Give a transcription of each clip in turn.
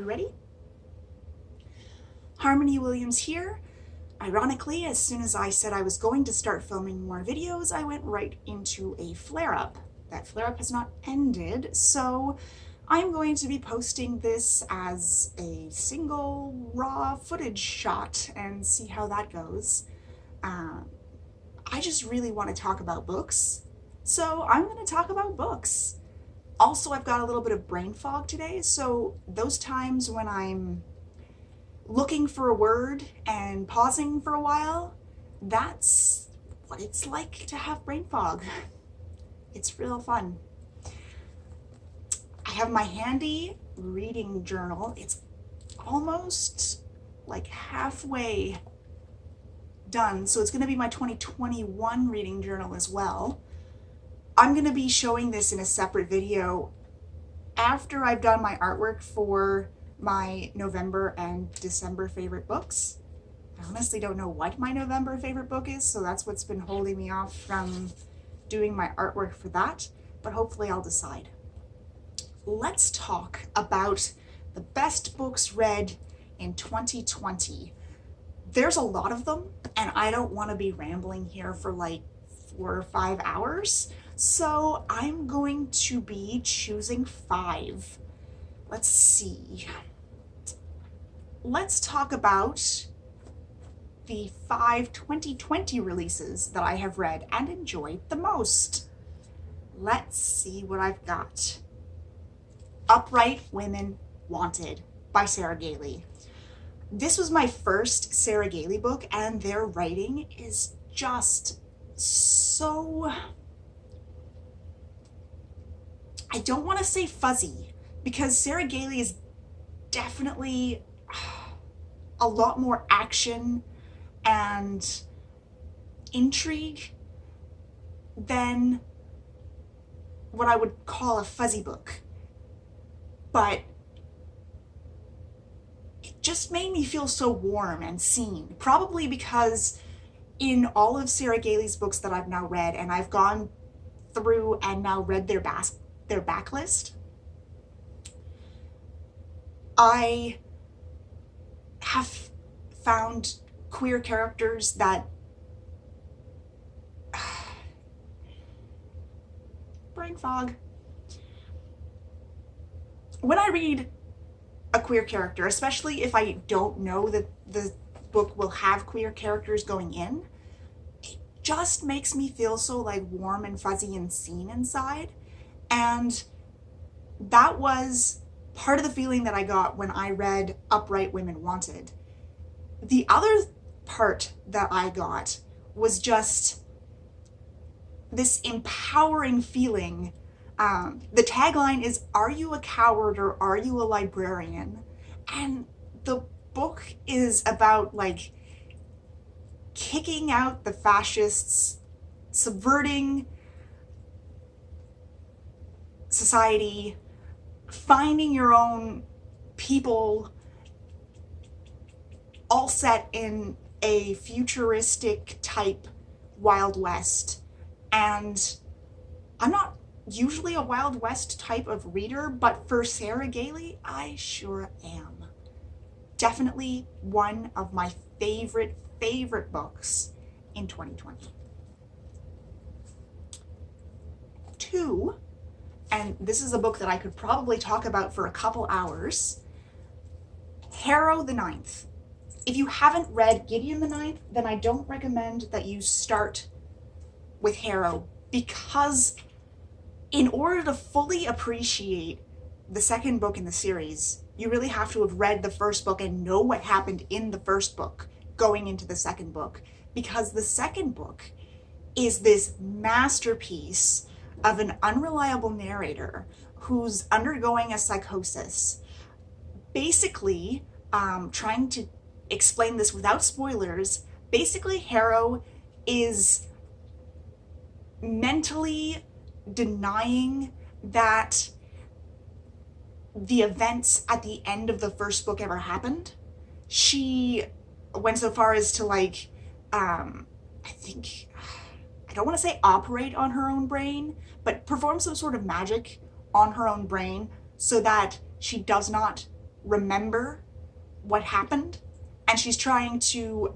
ready? Harmony Williams here. Ironically, as soon as I said I was going to start filming more videos, I went right into a flare-up. That flare-up has not ended, so I'm going to be posting this as a single raw footage shot and see how that goes. I just really want to talk about books, so I'm going to talk about books. Also, I've got a little bit of brain fog today, so those times when I'm looking for a word and pausing for a while, that's what it's like to have brain fog. It's real fun. I have my handy reading journal. It's almost like halfway done, so it's going to be my 2021 reading journal as well. I'm going to be showing this in a separate video after I've done my artwork for my November and December favorite books. I honestly don't know what my November favorite book is, so that's what's been holding me off from doing my artwork for that, but hopefully I'll decide. Let's talk about the best books read in 2020. There's a lot of them, and I don't want to be rambling here for like 4 or 5 hours, so I'm going to be choosing 5. Let's see. Let's talk about the 5 2020 releases that I have read and enjoyed the most. Let's see what I've got. Upright Women Wanted by Sarah Gailey. This was my first Sarah Gailey book, and their writing is just so, I don't want to say fuzzy, because Sarah Gailey is definitely a lot more action and intrigue than what I would call a fuzzy book. But it just made me feel so warm and seen, probably because in all of Sarah Gailey's books that I've now read, and I've gone through and now read their backlist, I have found queer characters that brain fog. When I read a queer character, especially if I don't know that the book will have queer characters going in, it just makes me feel so like warm and fuzzy and seen inside. And that was part of the feeling that I got when I read Upright Women Wanted. The other part that I got was just this empowering feeling. The tagline is, "Are you a coward or are you a librarian?" And the book is about like kicking out the fascists, subverting society, finding your own people, all set in a futuristic type Wild West. And I'm not usually a Wild West type of reader, but for Sarah Gailey, I sure am. Definitely one of my favorite books in 2020. 2, and this is a book that I could probably talk about for a couple hours, Harrow the Ninth. If you haven't read Gideon the Ninth, then I don't recommend that you start with Harrow, because in order to fully appreciate the second book in the series, you really have to have read the first book and know what happened in the first book going into the second book, because the second book is this masterpiece of an unreliable narrator who's undergoing a psychosis. Basically, trying to explain this without spoilers, basically Harrow is mentally denying that the events at the end of the first book ever happened. She went so far as to like, I don't want to say operate on her own brain, but perform some sort of magic on her own brain so that she does not remember what happened, and she's trying to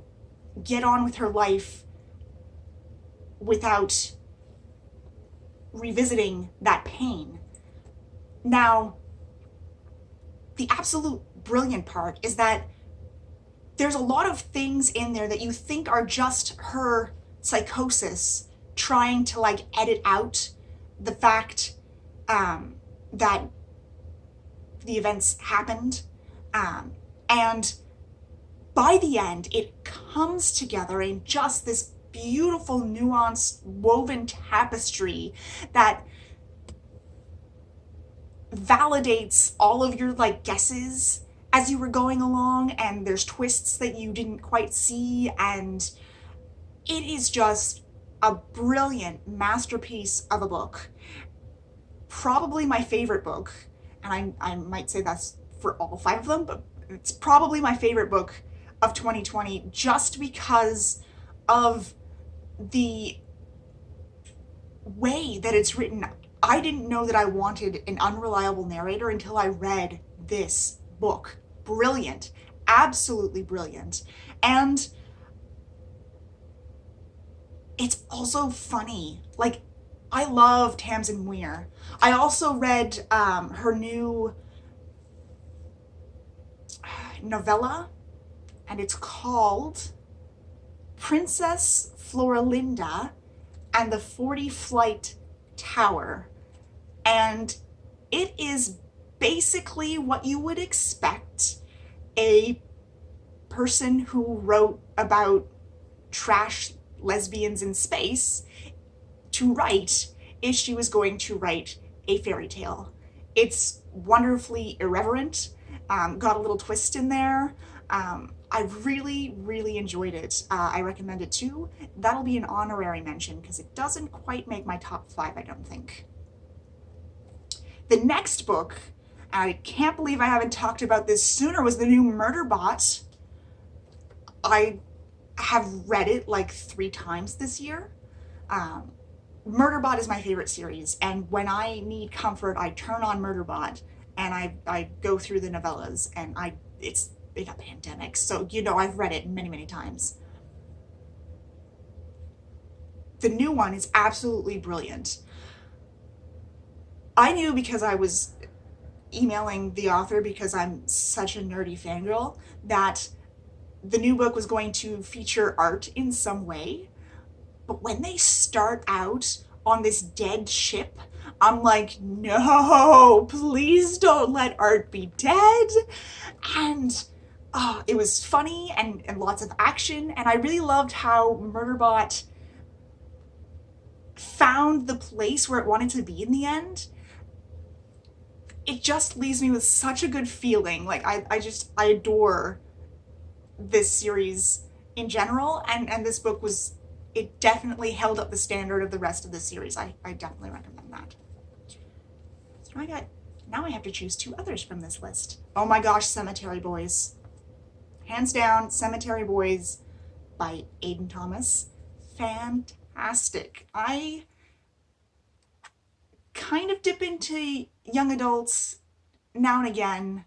get on with her life without revisiting that pain. Now, the absolute brilliant part is that there's a lot of things in there that you think are just her psychosis trying to like edit out the fact that the events happened. And by the end, it comes together in just this beautiful, nuanced, woven tapestry that validates all of your like guesses as you were going along, and there's twists that you didn't quite see, and it is just a brilliant masterpiece of a book. Probably my favorite book, and I might say that's for all 5 of them, but it's probably my favorite book of 2020 just because of the way that it's written. I didn't know that I wanted an unreliable narrator until I read this book. Brilliant, absolutely brilliant. And it's also funny. Like, I love Tamsin Muir. I also read her new novella, and it's called Princess Florinda and the 40-Flight Tower. And it is basically what you would expect a person who wrote about trash lesbians in space to write if she was going to write a fairy tale. It's wonderfully irreverent, got a little twist in there. I really, really enjoyed it. I recommend it too. That'll be an honorary mention because it doesn't quite make my top 5, I don't think. The next book, I can't believe I haven't talked about this sooner, was the new Murderbot. I have read it like 3 times this year. Murderbot is my favorite series, and when I need comfort, I turn on Murderbot and I go through the novellas, and it's been a pandemic, so you know I've read it many, many times. The new one is absolutely brilliant. I knew because I was emailing the author, because I'm such a nerdy fangirl, that the new book was going to feature art in some way. But when they start out on this dead ship, I'm like, no, please don't let art be dead. And it was funny and lots of action. And I really loved how Murderbot found the place where it wanted to be in the end. It just leaves me with such a good feeling. Like, I adore this series in general, and this book it definitely held up the standard of the rest of the series. I definitely recommend that. So now I have to choose 2 others from this list. Oh my gosh, Cemetery Boys. Hands down, Cemetery Boys by Aiden Thomas. Fantastic. I kind of dip into young adults now and again.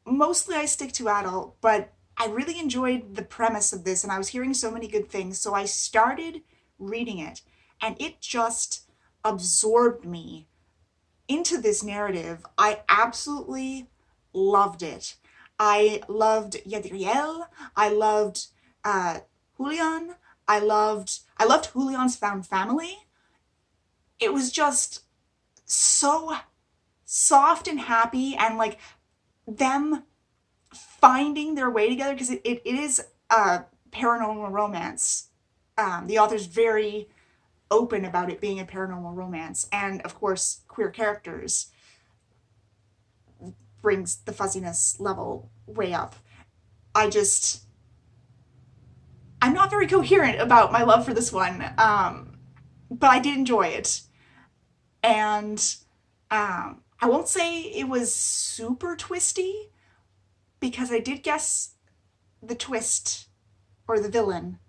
Mostly I stick to adult, but I really enjoyed the premise of this, and I was hearing so many good things, so I started reading it, and it just absorbed me into this narrative. I absolutely loved it. I loved Yadriel. I loved Julian. I loved Julian's found family. It was just so soft and happy, and like them finding their way together, because it is a paranormal romance. The author's very open about it being a paranormal romance, and of course queer characters brings the fuzziness level way up. I'm not very coherent about my love for this one, but I did enjoy it. And I won't say it was super twisty, because I did guess the twist or the villain,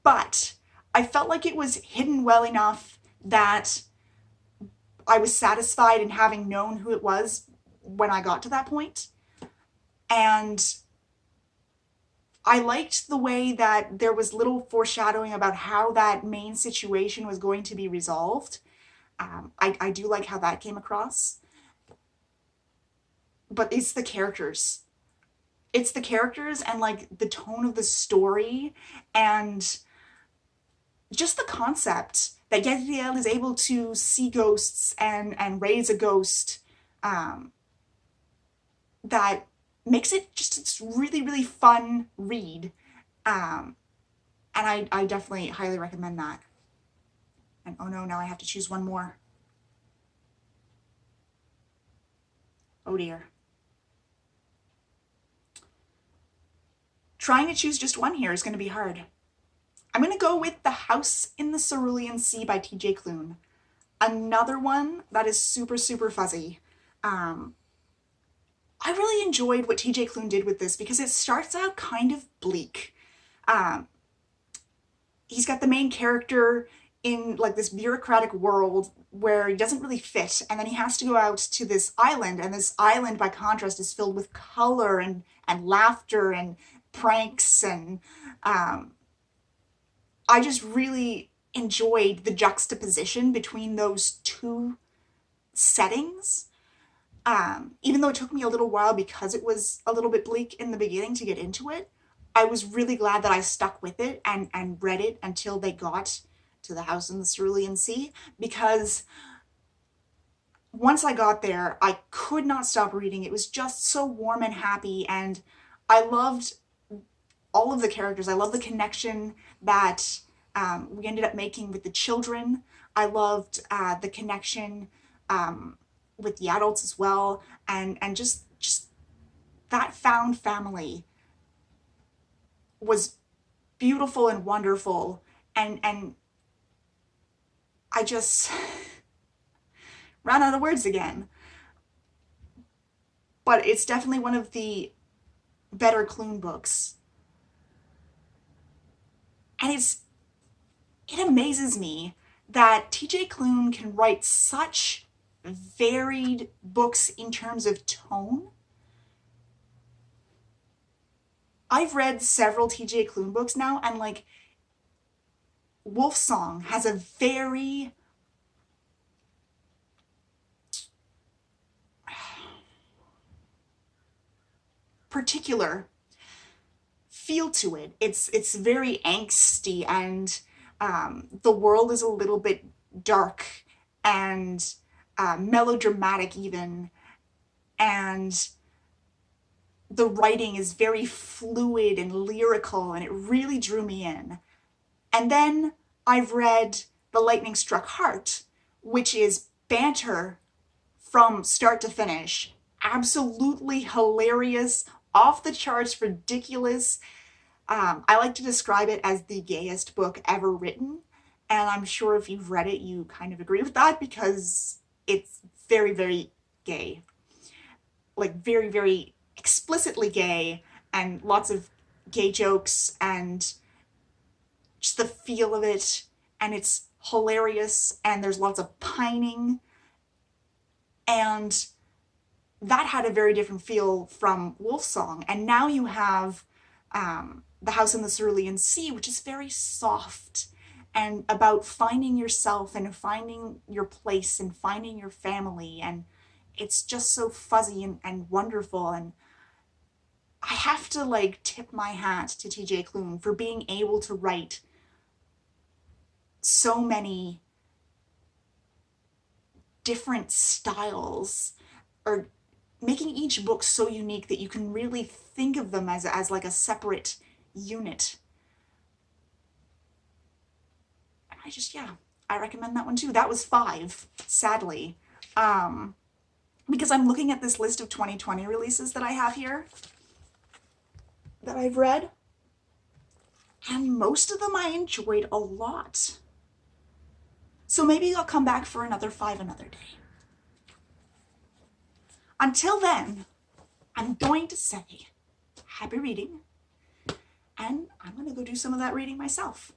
but I felt like it was hidden well enough that I was satisfied in having known who it was when I got to that point. And I liked the way that there was little foreshadowing about how that main situation was going to be resolved. I do like how that came across. But it's the characters. It's the characters and like the tone of the story and just the concept that Gabrielle is able to see ghosts and raise a ghost, that makes it just a really, really fun read. And I definitely highly recommend that. And oh no, now I have to choose one more. Oh dear. Trying to choose just one here is going to be hard. I'm going to go with The House in the Cerulean Sea by TJ Klune. Another one that is super, super fuzzy. I really enjoyed what TJ Klune did with this because it starts out kind of bleak. He's got the main character in like this bureaucratic world where he doesn't really fit, and then he has to go out to this island, and this island by contrast is filled with color and laughter and pranks, and I just really enjoyed the juxtaposition between those two settings. Even though it took me a little while because it was a little bit bleak in the beginning to get into it, I was really glad that I stuck with it and read it until they got to The House in the Cerulean Sea, because once I got there, I could not stop reading. It was just so warm and happy, and I loved all of the characters. I love the connection that we ended up making with the children. I loved the connection with the adults as well, and just that found family was beautiful and wonderful, and I just ran out of words again. But it's definitely one of the better Klune books. And it amazes me that TJ Klune can write such varied books in terms of tone. I've read several TJ Klune books now, and like Wolf Song has a very particular feel to it. It's very angsty, and the world is a little bit dark and melodramatic even, and the writing is very fluid and lyrical, and it really drew me in. And then I've read The Lightning Struck Heart, which is banter from start to finish. Absolutely hilarious, off the charts, ridiculous. I like to describe it as the gayest book ever written. And I'm sure if you've read it, you kind of agree with that, because it's very, very gay. Like very, very explicitly gay, and lots of gay jokes, and just the feel of it, and it's hilarious, and there's lots of pining, and that had a very different feel from Wolf Song. And now you have The House in the Cerulean Sea, which is very soft and about finding yourself and finding your place and finding your family, and it's just so fuzzy and wonderful. And I have to like tip my hat to TJ Klune for being able to write so many different styles, or making each book so unique that you can really think of them as like a separate unit. And I recommend that one too. That was 5, sadly, because I'm looking at this list of 2020 releases that I have here that I've read, and most of them I enjoyed a lot. So maybe I'll come back for another 5 another day. Until then, I'm going to say happy reading, and I'm going to go do some of that reading myself.